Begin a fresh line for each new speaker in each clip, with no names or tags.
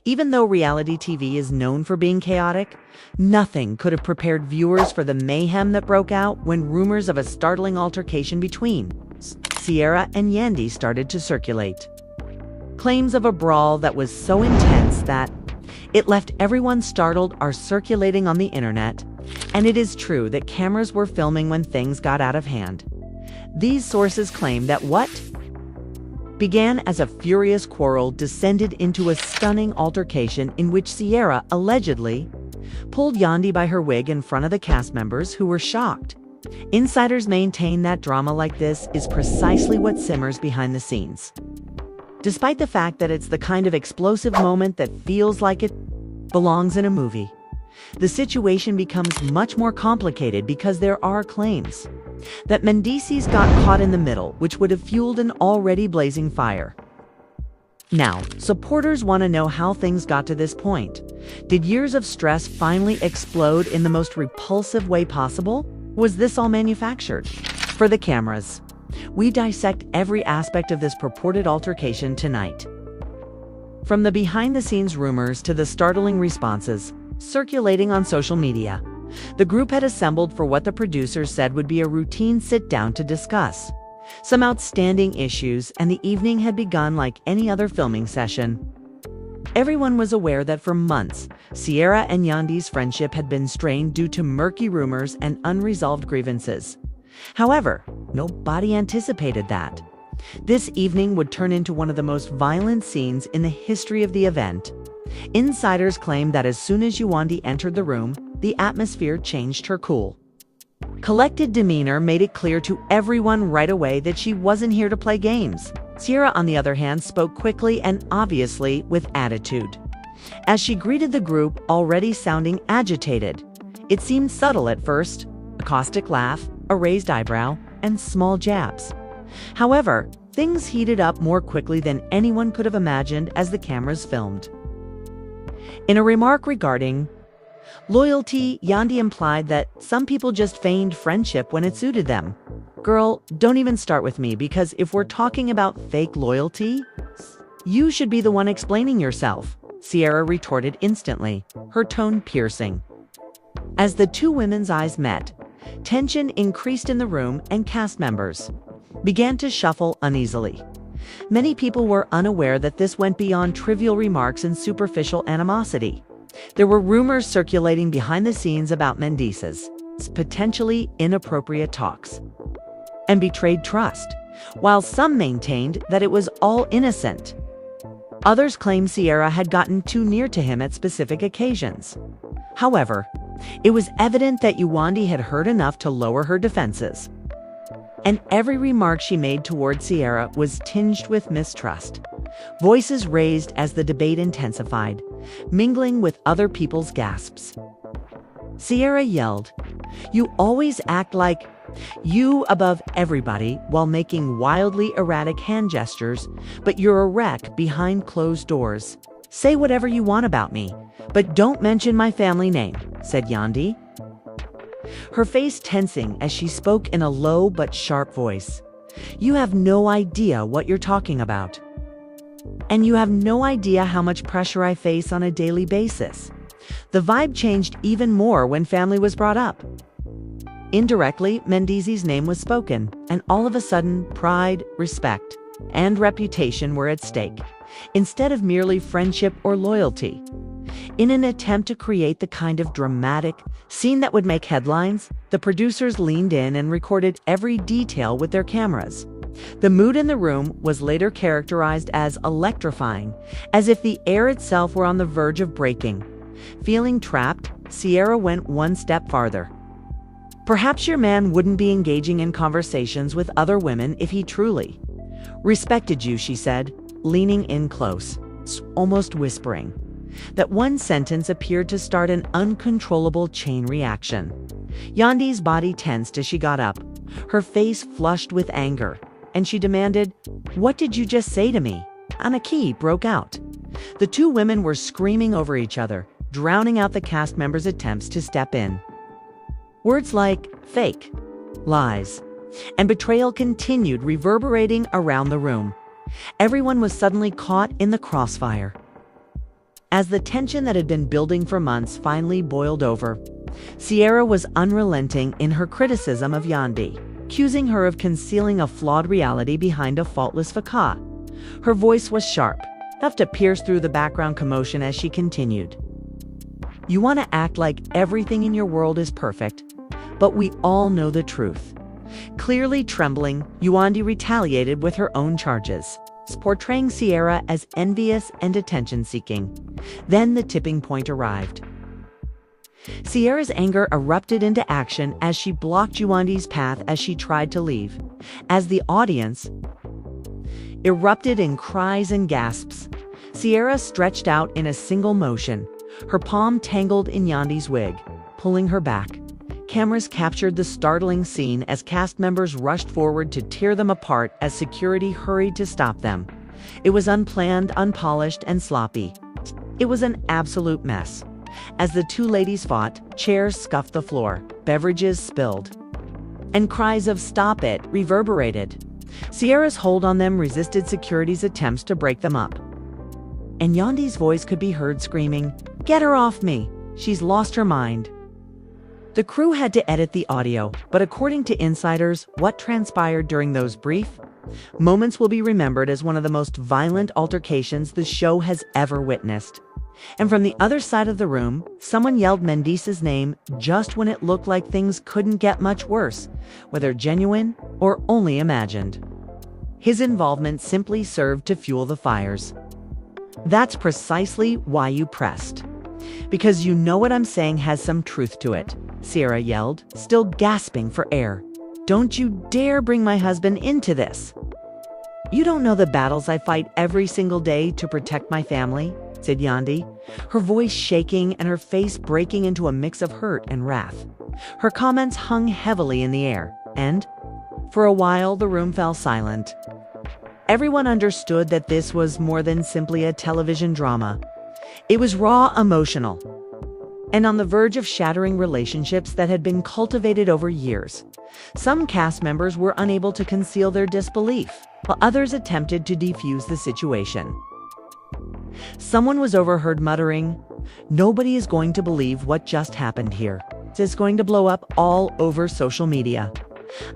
Even though reality TV is known for being chaotic, nothing could have prepared viewers for the mayhem that broke out when rumors of a startling altercation between Sierra and Yandy started to circulate. Claims of a brawl that was so intense that it left everyone startled are circulating on the internet, and it is true that cameras were filming when things got out of hand. These sources claim that what began as a furious quarrel descended into a stunning altercation in which Sierra allegedly pulled Yandy by her wig in front of the cast members, who were shocked. Insiders maintain that drama like this is precisely what simmers behind the scenes. Despite the fact that it's the kind of explosive moment that feels like it belongs in a movie, the situation becomes much more complicated because there are claims that Mendices got caught in the middle, which would have fueled an already blazing fire. Now, supporters want to know how things got to this point. Did years of stress finally explode in the most repulsive way possible? Was this all manufactured for the cameras? We dissect every aspect of this purported altercation tonight. From the behind-the-scenes rumors to the startling responses circulating on social media, the group had assembled for what the producers said would be a routine sit-down to discuss some outstanding issues, and the evening had begun like any other filming session. Everyone was aware that for months, Sierra and Yandy's friendship had been strained due to murky rumors and unresolved grievances. However, nobody anticipated that this evening would turn into one of the most violent scenes in the history of the event. Insiders claim that as soon as Yandy entered the room, the atmosphere changed. Her cool, collected demeanor made it clear to everyone right away that she wasn't here to play games. Sierra, on the other hand, spoke quickly and obviously with attitude, as she greeted the group, already sounding agitated. It seemed subtle at first: a caustic laugh, a raised eyebrow, and small jabs. However, things heated up more quickly than anyone could have imagined as the cameras filmed. In a remark regarding loyalty, Yandy implied that some people just feigned friendship when it suited them. Girl, don't even start with me, because if we're talking about fake loyalty, you should be the one explaining yourself, Sierra retorted instantly, her tone piercing. As the two women's eyes met, tension increased in the room and cast members began to shuffle uneasily. Many people were unaware that this went beyond trivial remarks and superficial animosity. There were rumors circulating behind the scenes about Mendices' potentially inappropriate talks and betrayed trust, while some maintained that it was all innocent. Others claimed Sierra had gotten too near to him at specific occasions. However, it was evident that Yandy had heard enough to lower her defenses, and every remark she made toward Sierra was tinged with mistrust. Voices raised as the debate intensified, mingling with other people's gasps. Sierra yelled, "You always act like you above everybody," while making wildly erratic hand gestures, "but you're a wreck behind closed doors. Say whatever you want about me, but don't mention my family name," said Yandy, her face tensing as she spoke in a low but sharp voice. "You have no idea what you're talking about. And you have no idea how much pressure I face on a daily basis." The vibe changed even more when family was brought up. Indirectly, Mendices' name was spoken, and all of a sudden, pride, respect, and reputation were at stake, instead of merely friendship or loyalty. In an attempt to create the kind of dramatic scene that would make headlines, the producers leaned in and recorded every detail with their cameras. The mood in the room was later characterized as electrifying, as if the air itself were on the verge of breaking. Feeling trapped, Sierra went one step farther. "Perhaps your man wouldn't be engaging in conversations with other women if he truly respected you," she said, leaning in close, almost whispering. That one sentence appeared to start an uncontrollable chain reaction. Yandy's body tensed as she got up, her face flushed with anger, and she demanded, "What did you just say to me?" Anarchy broke out. The two women were screaming over each other, drowning out the cast members' attempts to step in. Words like fake, lies, and betrayal continued reverberating around the room. Everyone was suddenly caught in the crossfire. As the tension that had been building for months finally boiled over, Sierra was unrelenting in her criticism of Yandy, accusing her of concealing a flawed reality behind a faultless facade. Her voice was sharp, enough to pierce through the background commotion as she continued. You want to act like everything in your world is perfect, but we all know the truth. Clearly trembling, Yandy retaliated with her own charges, portraying Sierra as envious and attention-seeking. Then the tipping point arrived. Sierra's anger erupted into action as she blocked Yandy's path as she tried to leave, as the audience erupted in cries and gasps. Sierra stretched out in a single motion, her palm tangled in Yandy's wig, pulling her back. Cameras captured the startling scene as cast members rushed forward to tear them apart as security hurried to stop them. It was unplanned, unpolished, and sloppy. It was an absolute mess. As the two ladies fought, chairs scuffed the floor, beverages spilled, and cries of "Stop it" reverberated. Sierra's hold on them resisted security's attempts to break them up. And Yandy's voice could be heard screaming, "Get her off me! She's lost her mind!" The crew had to edit the audio, but according to insiders, what transpired during those brief moments will be remembered as one of the most violent altercations the show has ever witnessed. And from the other side of the room, someone yelled Mendiz's name just when it looked like things couldn't get much worse, whether genuine or only imagined. His involvement simply served to fuel the fires. That's precisely why you pressed. Because you know what I'm saying has some truth to it, Sierra yelled, still gasping for air. Don't you dare bring my husband into this. You don't know the battles I fight every single day to protect my family, said Yandy, her voice shaking and her face breaking into a mix of hurt and wrath. Her comments hung heavily in the air, and, for a while, the room fell silent. Everyone understood that this was more than simply a television drama. It was raw, emotional, and on the verge of shattering relationships that had been cultivated over years. Some cast members were unable to conceal their disbelief, while others attempted to defuse the situation. Someone was overheard muttering, "Nobody is going to believe what just happened here. It's going to blow up all over social media."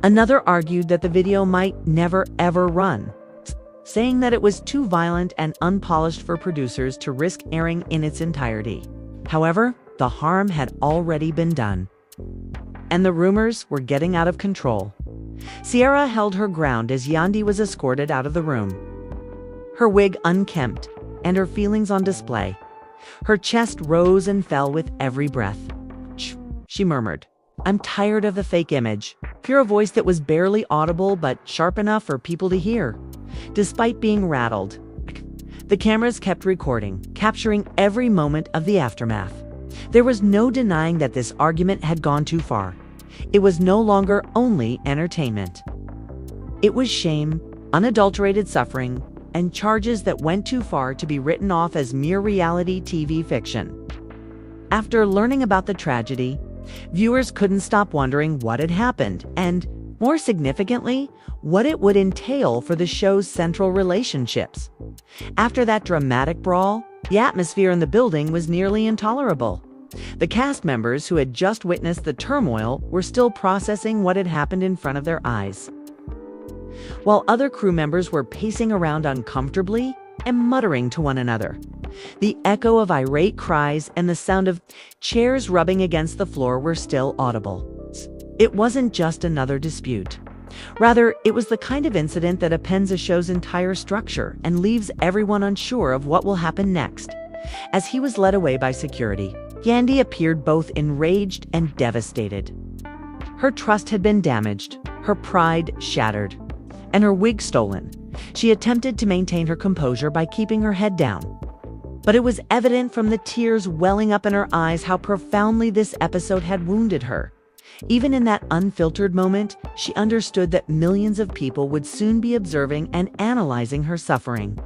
Another argued that the video might never ever run, saying that it was too violent and unpolished for producers to risk airing in its entirety. However, the harm had already been done, and the rumors were getting out of control. Sierra held her ground as Yandy was escorted out of the room, her wig unkempt and her feelings on display. Her chest rose and fell with every breath. "Shh," she murmured. "I'm tired of the fake image." Pure a voice that was barely audible but sharp enough for people to hear. Despite being rattled, the cameras kept recording, capturing every moment of the aftermath. There was no denying that this argument had gone too far. It was no longer only entertainment. It was shame, unadulterated suffering, and charges that went too far to be written off as mere reality TV fiction. After learning about the tragedy, viewers couldn't stop wondering what had happened and, more significantly, what it would entail for the show's central relationships. After that dramatic brawl, the atmosphere in the building was nearly intolerable. The cast members who had just witnessed the turmoil were still processing what had happened in front of their eyes, while other crew members were pacing around uncomfortably and muttering to one another. The echo of irate cries and the sound of chairs rubbing against the floor were still audible. It wasn't just another dispute. Rather, it was the kind of incident that upends a show's entire structure and leaves everyone unsure of what will happen next. As he was led away by security, Yandy appeared both enraged and devastated. Her trust had been damaged, her pride shattered, and her wig stolen. She attempted to maintain her composure by keeping her head down. But it was evident from the tears welling up in her eyes how profoundly this episode had wounded her. Even in that unfiltered moment, she understood that millions of people would soon be observing and analyzing her suffering.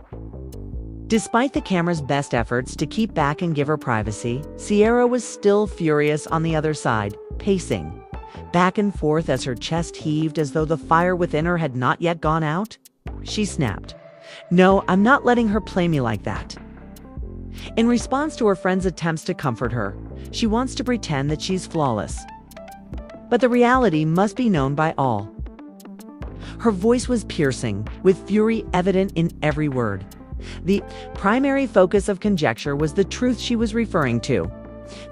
Despite the camera's best efforts to keep back and give her privacy, Sierra was still furious on the other side, pacing back and forth as her chest heaved as though the fire within her had not yet gone out. She snapped, "No, I'm not letting her play me like that." In response to her friend's attempts to comfort her, she wants to pretend that she's flawless. But the reality must be known by all. Her voice was piercing, with fury evident in every word. The primary focus of conjecture was the truth she was referring to.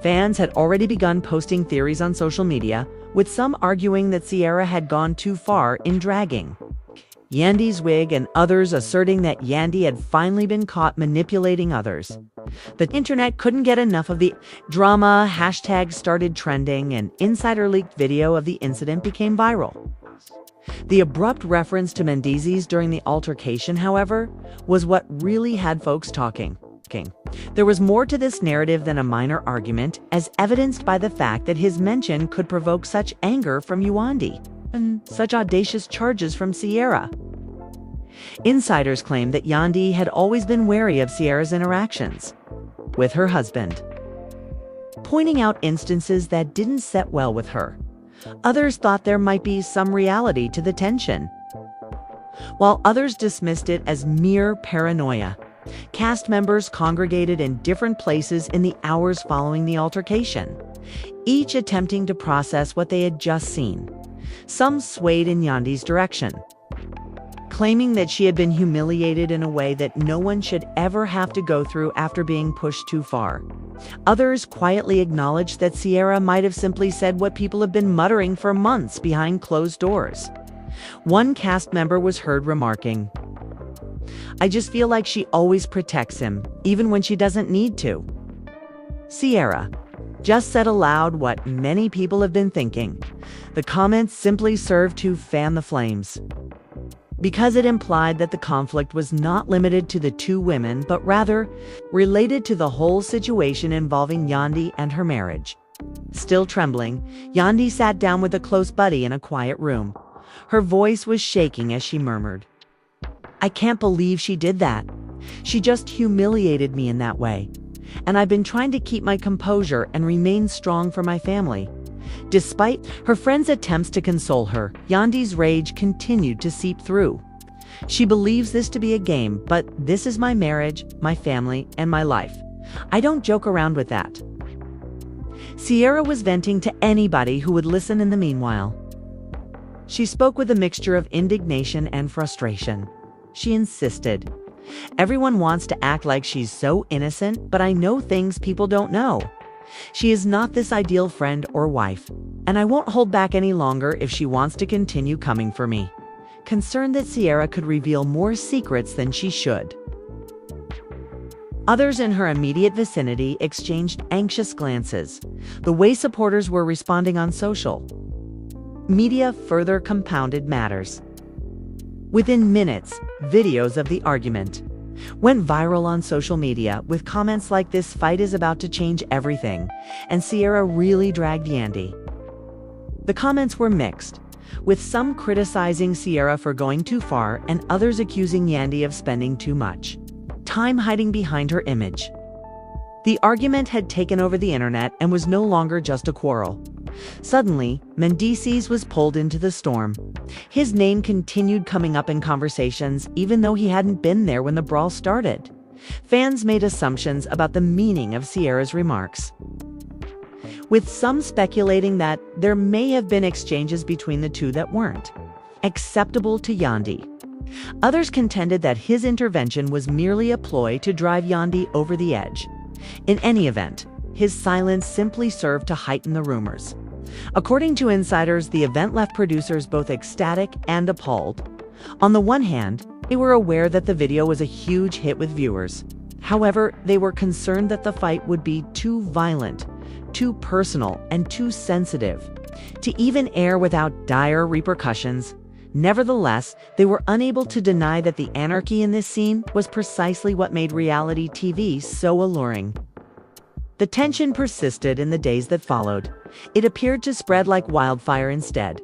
Fans had already begun posting theories on social media, with some arguing that Ciara had gone too far in dragging Yandy's wig and others asserting that Yandy had finally been caught manipulating others. The internet couldn't get enough of the drama, hashtags started trending, and insider-leaked video of the incident became viral. The abrupt reference to Mendices during the altercation, however, was what really had folks talking. There was more to this narrative than a minor argument, as evidenced by the fact that his mention could provoke such anger from Yandy and such audacious charges from Ciara. Insiders claim that Yandy had always been wary of Ciara's interactions with her husband, pointing out instances that didn't set well with her. Others thought there might be some reality to the tension, while others dismissed it as mere paranoia. Cast members congregated in different places in the hours following the altercation, each attempting to process what they had just seen. Some swayed in Yandy's direction, claiming that she had been humiliated in a way that no one should ever have to go through after being pushed too far. Others quietly acknowledged that Ciara might have simply said what people have been muttering for months behind closed doors. One cast member was heard remarking, "I just feel like she always protects him, even when she doesn't need to." Ciara just said aloud what many people have been thinking. The comments simply served to fan the flames, because it implied that the conflict was not limited to the two women, but rather related to the whole situation involving Yandy and her marriage. Still trembling, Yandy sat down with a close buddy in a quiet room. Her voice was shaking as she murmured, "I can't believe she did that. She just humiliated me in that way. And I've been trying to keep my composure and remain strong for my family." Despite her friends' attempts to console her, Yandy's rage continued to seep through. "She believes this to be a game, but this is my marriage, my family, and my life. I don't joke around with that." Ciara was venting to anybody who would listen in the meanwhile. She spoke with a mixture of indignation and frustration. She insisted, "Everyone wants to act like she's so innocent, but I know things people don't know. She is not this ideal friend or wife, and I won't hold back any longer if she wants to continue coming for me." Concerned that Ciara could reveal more secrets than she should. Others in her immediate vicinity exchanged anxious glances. The way supporters were responding on social media further compounded matters. Within minutes, videos of the argument went viral on social media with comments like, "This fight is about to change everything," and "Ciara really dragged Yandy." The comments were mixed, with some criticizing Ciara for going too far and others accusing Yandy of spending too much time hiding behind her image. The argument had taken over the internet and was no longer just a quarrel. Suddenly, Mendices was pulled into the storm. His name continued coming up in conversations, even though he hadn't been there when the brawl started. Fans made assumptions about the meaning of Ciara's remarks, with some speculating that there may have been exchanges between the two that weren't acceptable to Yandy. Others contended that his intervention was merely a ploy to drive Yandy over the edge. In any event, his silence simply served to heighten the rumors. According to insiders, the event left producers both ecstatic and appalled. On the one hand, they were aware that the video was a huge hit with viewers. However, they were concerned that the fight would be too violent, too personal, and too sensitive to even air without dire repercussions. Nevertheless, they were unable to deny that the anarchy in this scene was precisely what made reality TV so alluring. The tension persisted in the days that followed. It appeared to spread like wildfire instead.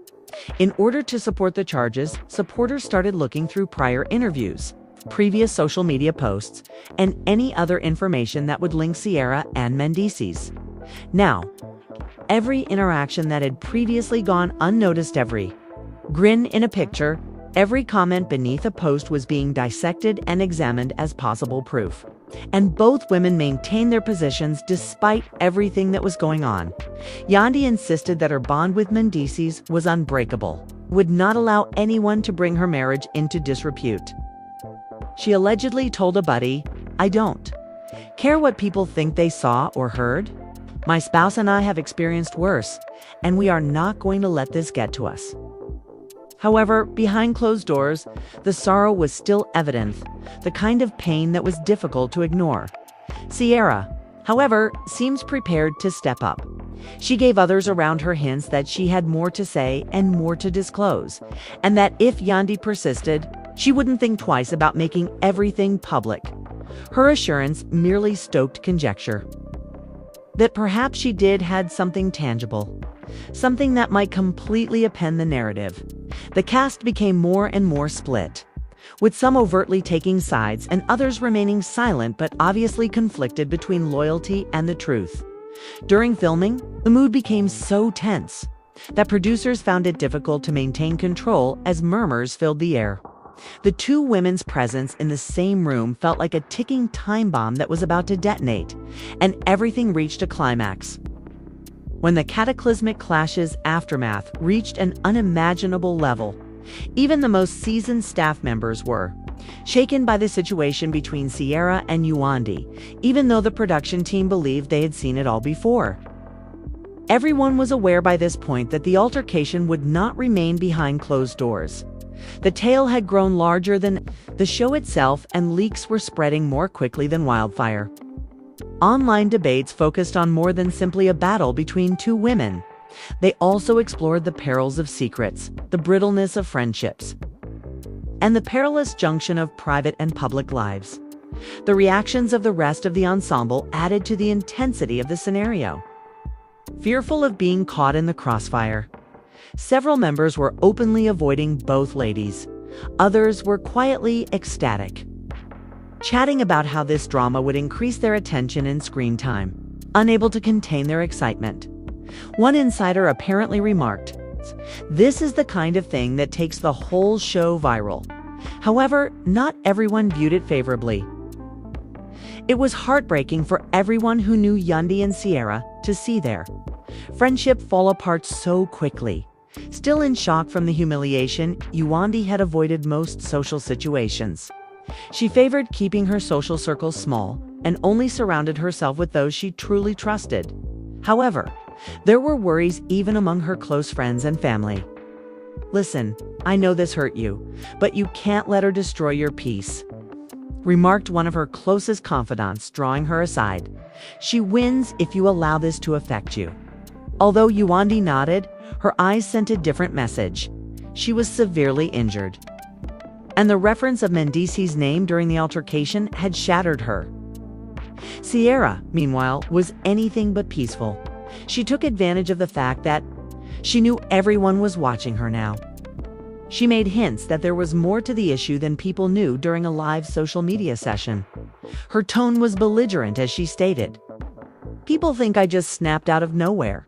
In order to support the charges, supporters started looking through prior interviews, previous social media posts, and any other information that would link Ciara and Mendices. Now, every interaction that had previously gone unnoticed, every grin in a picture, every comment beneath a post was being dissected and examined as possible proof. And both women maintained their positions despite everything that was going on. Yandy insisted that her bond with Mendices was unbreakable, would not allow anyone to bring her marriage into disrepute. She allegedly told a buddy, "I don't care what people think they saw or heard. My spouse and I have experienced worse, and we are not going to let this get to us." However, behind closed doors, the sorrow was still evident, the kind of pain that was difficult to ignore. Sierra, however, seems prepared to step up. She gave others around her hints that she had more to say and more to disclose, and that if Yandy persisted, she wouldn't think twice about making everything public. Her assurance merely stoked conjecture that perhaps she had something tangible, something that might completely upend the narrative. The cast became more and more split, with some overtly taking sides and others remaining silent but obviously conflicted between loyalty and the truth. During filming, the mood became so tense that producers found it difficult to maintain control as murmurs filled the air. The two women's presence in the same room felt like a ticking time bomb that was about to detonate, and everything reached a climax. When the cataclysmic clash's aftermath reached an unimaginable level, even the most seasoned staff members were shaken by the situation between Sierra and Yandy, even though the production team believed they had seen it all before. Everyone was aware by this point that the altercation would not remain behind closed doors. The tale had grown larger than the show itself, and leaks were spreading more quickly than wildfire. Online debates focused on more than simply a battle between two women. They also explored the perils of secrets, the brittleness of friendships, and the perilous junction of private and public lives. The reactions of the rest of the ensemble added to the intensity of the scenario. Fearful of being caught in the crossfire, several members were openly avoiding both ladies. Others were quietly ecstatic, chatting about how this drama would increase their attention and screen time, unable to contain their excitement. One insider apparently remarked, "This is the kind of thing that takes the whole show viral." However, not everyone viewed it favorably. It was heartbreaking for everyone who knew Yandy and Sierra to see their friendship fall apart so quickly. Still in shock from the humiliation, Yandy had avoided most social situations. She favored keeping her social circle small and only surrounded herself with those she truly trusted. However, there were worries even among her close friends and family. "Listen, I know this hurt you, but you can't let her destroy your peace," remarked one of her closest confidants, drawing her aside. "She wins if you allow this to affect you." Although Yandy nodded, her eyes sent a different message. She was severely injured, and the reference of Mendices' name during the altercation had shattered her. Sierra, meanwhile, was anything but peaceful. She took advantage of the fact that she knew everyone was watching her now. She made hints that there was more to the issue than people knew during a live social media session. Her tone was belligerent as she stated, "People think I just snapped out of nowhere.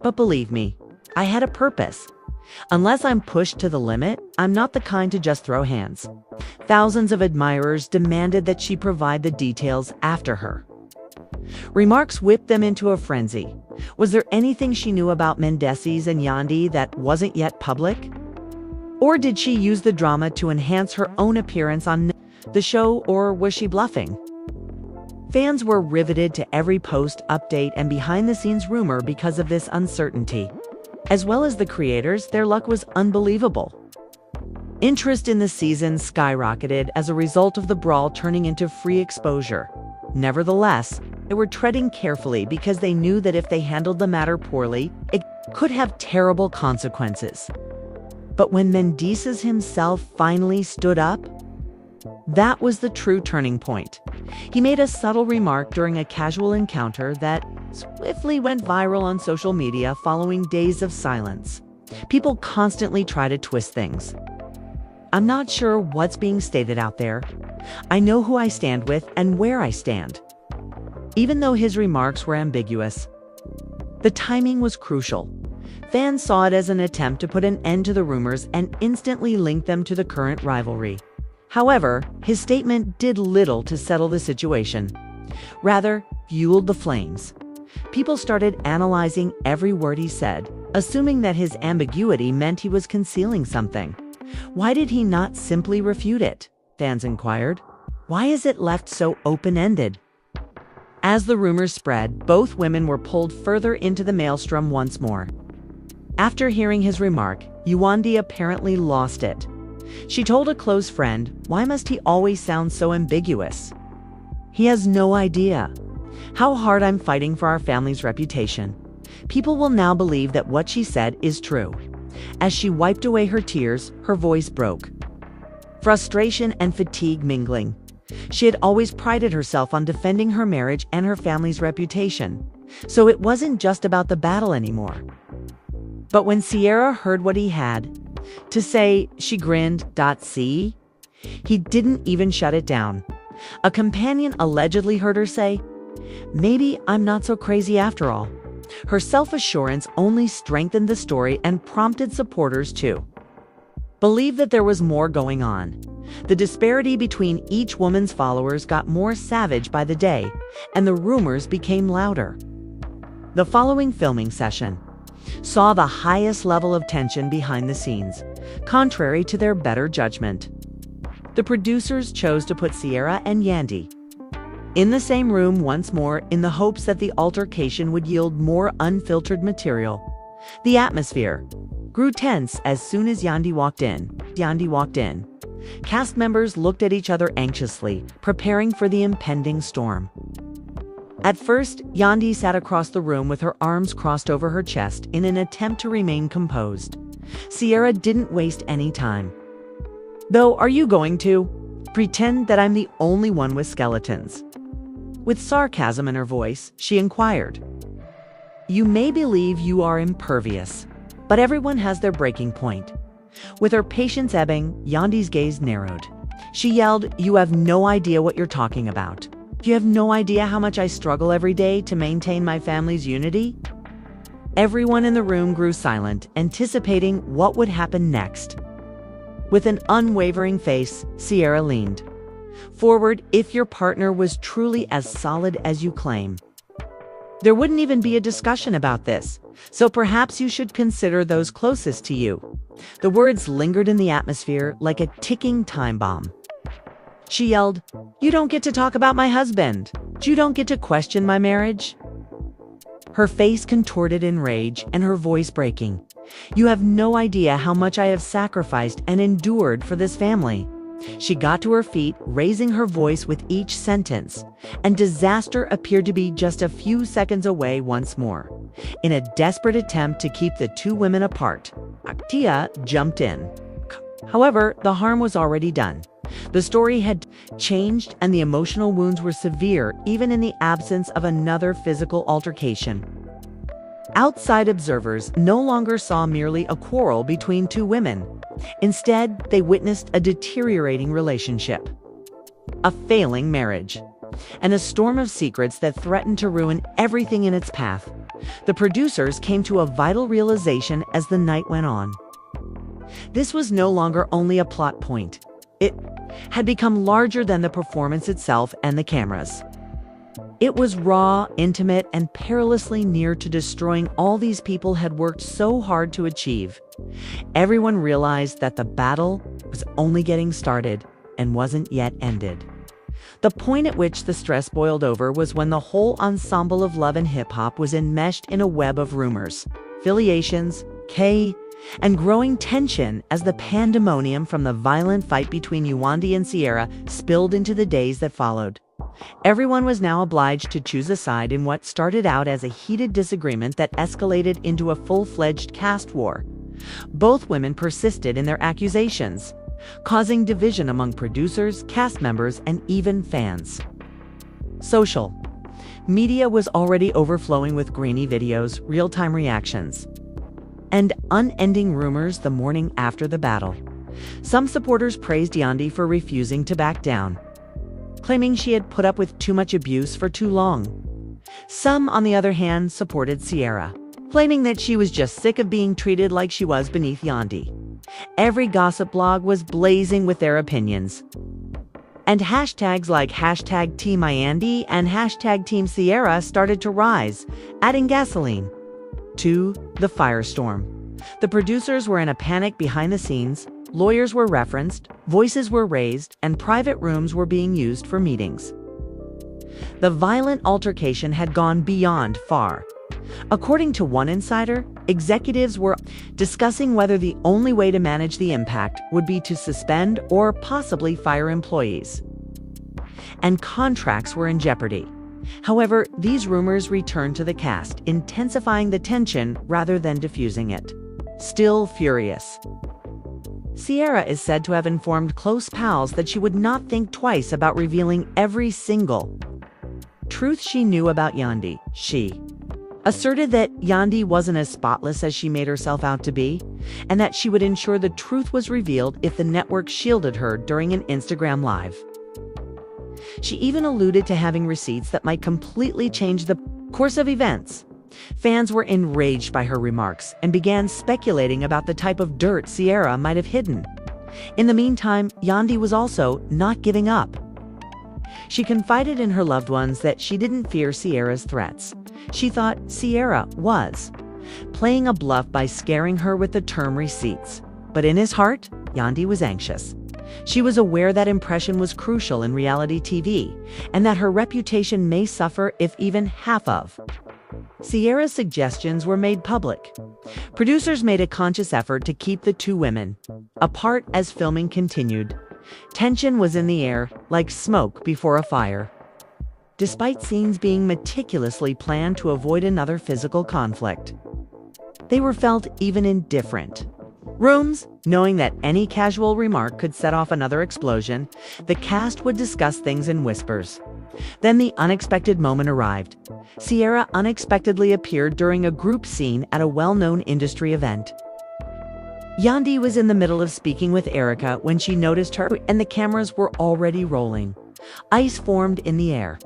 But believe me, I had a purpose. Unless I'm pushed to the limit, I'm not the kind to just throw hands." Thousands of admirers demanded that she provide the details after her remarks whipped them into a frenzy. Was there anything she knew about Mendices and Yandy that wasn't yet public? Or did she use the drama to enhance her own appearance on the show, or was she bluffing? Fans were riveted to every post, update, and behind-the-scenes rumor because of this uncertainty. As well as the creators, their luck was unbelievable. Interest in the season skyrocketed as a result of the brawl turning into free exposure. Nevertheless, they were treading carefully because they knew that if they handled the matter poorly, it could have terrible consequences. But when Mendices himself finally stood up, that was the true turning point. He made a subtle remark during a casual encounter that swiftly went viral on social media following days of silence. People constantly try to twist things. "I'm not sure what's being stated out there. I know who I stand with and where I stand." Even though his remarks were ambiguous, the timing was crucial. Fans saw it as an attempt to put an end to the rumors and instantly link them to the current rivalry. However, his statement did little to settle the situation. Rather, fueled the flames. People started analyzing every word he said, assuming that his ambiguity meant he was concealing something. Why did he not simply refute it? Fans inquired. Why is it left so open-ended? As the rumors spread, both women were pulled further into the maelstrom once more. After hearing his remark, Yandy apparently lost it. She told a close friend, "Why must he always sound so ambiguous? He has no idea how hard I'm fighting for our family's reputation. People will now believe that what she said is true." As she wiped away her tears, her voice broke. Frustration and fatigue mingling. She had always prided herself on defending her marriage and her family's reputation, so it wasn't just about the battle anymore. But when Sierra heard what he had to say, she grinned. See? He didn't even shut it down. A companion allegedly heard her say, "Maybe I'm not so crazy after all." Her self-assurance only strengthened the story and prompted supporters to believe that there was more going on. The disparity between each woman's followers got more savage by the day, and the rumors became louder. The following filming session saw the highest level of tension behind the scenes, contrary to their better judgment. The producers chose to put Sierra and Yandy in the same room once more in the hopes that the altercation would yield more unfiltered material. The atmosphere grew tense as soon as Yandy walked in. Cast members looked at each other anxiously, preparing for the impending storm. At first, Yandy sat across the room with her arms crossed over her chest in an attempt to remain composed. Sierra didn't waste any time. "Though, are you going to pretend that I'm the only one with skeletons?" With sarcasm in her voice, she inquired. "You may believe you are impervious, but everyone has their breaking point." With her patience ebbing, Yandy's gaze narrowed. She yelled, "You have no idea what you're talking about. You have no idea how much I struggle every day to maintain my family's unity?" Everyone in the room grew silent, anticipating what would happen next. With an unwavering face, Sierra leaned forward. "If your partner was truly as solid as you claim, there wouldn't even be a discussion about this. So perhaps you should consider those closest to you." The words lingered in the atmosphere like a ticking time bomb. She yelled, "You don't get to talk about my husband. You don't get to question my marriage." Her face contorted in rage and her voice breaking. "You have no idea how much I have sacrificed and endured for this family." She got to her feet, raising her voice with each sentence, and disaster appeared to be just a few seconds away once more. In a desperate attempt to keep the two women apart, Tia jumped in. However, the harm was already done. The story had changed, and the emotional wounds were severe, even in the absence of another physical altercation. Outside observers no longer saw merely a quarrel between two women. Instead, they witnessed a deteriorating relationship, a failing marriage, and a storm of secrets that threatened to ruin everything in its path. The producers came to a vital realization as the night went on. This was no longer only a plot point. It had become larger than the performance itself and the cameras. It was raw, intimate, and perilously near to destroying all these people had worked so hard to achieve. Everyone realized that the battle was only getting started and wasn't yet ended. The point at which the stress boiled over was when the whole ensemble of love and hip-hop was enmeshed in a web of rumors, affiliations, and growing tension as the pandemonium from the violent fight between Yandy and Sierra spilled into the days that followed. Everyone was now obliged to choose a side in what started out as a heated disagreement that escalated into a full-fledged caste war. Both women persisted in their accusations, causing division among producers, cast members, and even fans. Social media was already overflowing with grainy videos, real-time reactions, and unending rumors the morning after the battle. Some supporters praised Yandy for refusing to back down, claiming she had put up with too much abuse for too long. Some, on the other hand, supported Sierra, claiming that she was just sick of being treated like she was beneath Yandy. Every gossip blog was blazing with their opinions. And hashtags like hashtag Team Yandy and hashtag Team Sierra started to rise, adding gasoline to the firestorm. The producers were in a panic behind the scenes, lawyers were referenced, voices were raised, and private rooms were being used for meetings. The violent altercation had gone beyond far. According to one insider, executives were discussing whether the only way to manage the impact would be to suspend or possibly fire employees. And contracts were in jeopardy. However, these rumors returned to the cast, intensifying the tension rather than diffusing it. Still furious, Sierra is said to have informed close pals that she would not think twice about revealing every single truth she knew about Yandy. She asserted that Yandy wasn't as spotless as she made herself out to be, and that she would ensure the truth was revealed if the network shielded her during an Instagram Live. She even alluded to having receipts that might completely change the course of events. Fans were enraged by her remarks and began speculating about the type of dirt Sierra might have hidden. In the meantime, Yandy was also not giving up. She confided in her loved ones that she didn't fear Sierra's threats. She thought Sierra was playing a bluff by scaring her with the term receipts. But in his heart, Yandy was anxious. She was aware that impression was crucial in reality TV, and that her reputation may suffer if even half of Sierra's suggestions were made public. Producers made a conscious effort to keep the two women apart as filming continued. Tension was in the air, like smoke before a fire. Despite scenes being meticulously planned to avoid another physical conflict, they were felt even in different rooms. Knowing that any casual remark could set off another explosion, the cast would discuss things in whispers. Then the unexpected moment arrived. Sierra unexpectedly appeared during a group scene at a well-known industry event. Yandy was in the middle of speaking with Erica when she noticed her, and the cameras were already rolling. Ice formed in the air,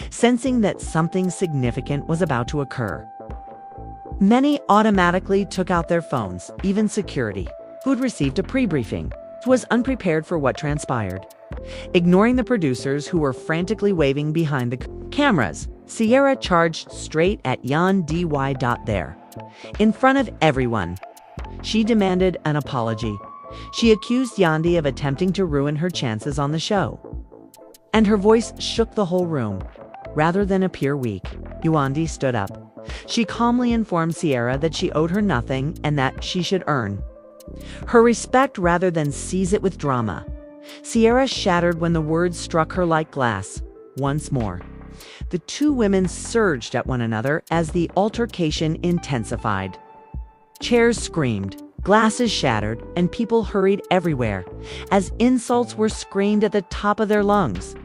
sensing that something significant was about to occur. Many automatically took out their phones, even security, who had received a pre-briefing, was unprepared for what transpired. Ignoring the producers who were frantically waving behind the cameras, Sierra charged straight at Yandy. There, in front of everyone, she demanded an apology. She accused Yandy of attempting to ruin her chances on the show. And her voice shook the whole room. Rather than appear weak, Yandy stood up. She calmly informed Sierra that she owed her nothing and that she should earn her respect rather than seize it with drama. Sierra shattered when the words struck her like glass. Once more, the two women surged at one another as the altercation intensified. Chairs screamed, glasses shattered, and people hurried everywhere as insults were screamed at the top of their lungs.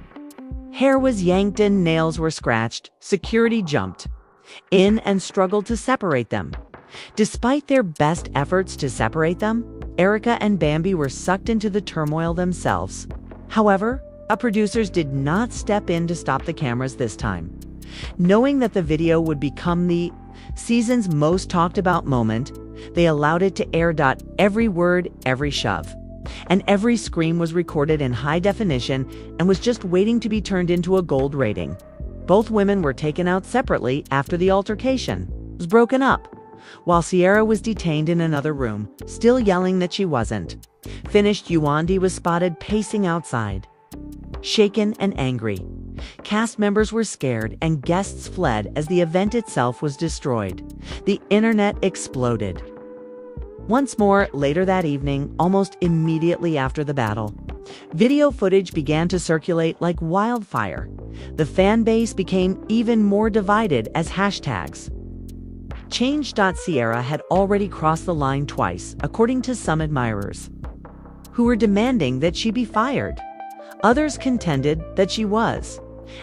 Hair was yanked and nails were scratched. Security jumped in and struggled to separate them. Despite their best efforts to separate them, Erica and Bambi were sucked into the turmoil themselves. However, producers did not step in to stop the cameras this time. Knowing that the video would become the season's most talked about moment, they allowed it to air. Every word, every shove, and every scream was recorded in high definition and was just waiting to be turned into a gold rating. Both women were taken out separately after the altercation was broken up, while Sierra was detained in another room, still yelling that she wasn't finished. Yandy was spotted pacing outside, shaken and angry. Cast members were scared and guests fled as the event itself was destroyed. The internet exploded. Once more, later that evening, almost immediately after the battle, video footage began to circulate like wildfire. The fan base became even more divided as hashtags Change. Sierra had already crossed the line twice, according to some admirers, who were demanding that she be fired. Others contended that she was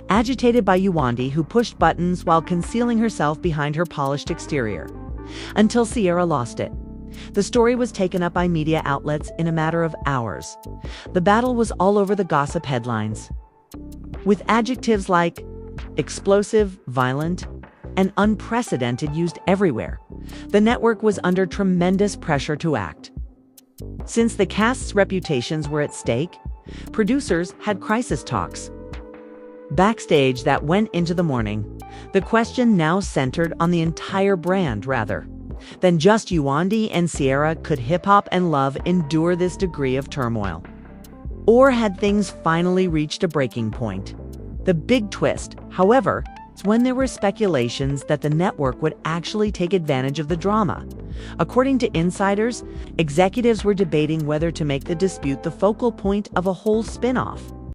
agitated by Yandy, who pushed buttons while concealing herself behind her polished exterior, until Sierra lost it. The story was taken up by media outlets in a matter of hours. The battle was all over the gossip headlines, with adjectives like explosive, violent, and unprecedented used everywhere. The network was under tremendous pressure to act Since the cast's reputations were at stake, producers had crisis talks. Backstage that went into the morning, the question now centered on the entire brand rather than just Yandy and Sierra. Could hip-hop and love endure this degree of turmoil? Or had things finally reached a breaking point? The big twist, however, is when there were speculations that the network would actually take advantage of the drama. According to insiders, executives were debating whether to make the dispute the focal point of a whole spin-off.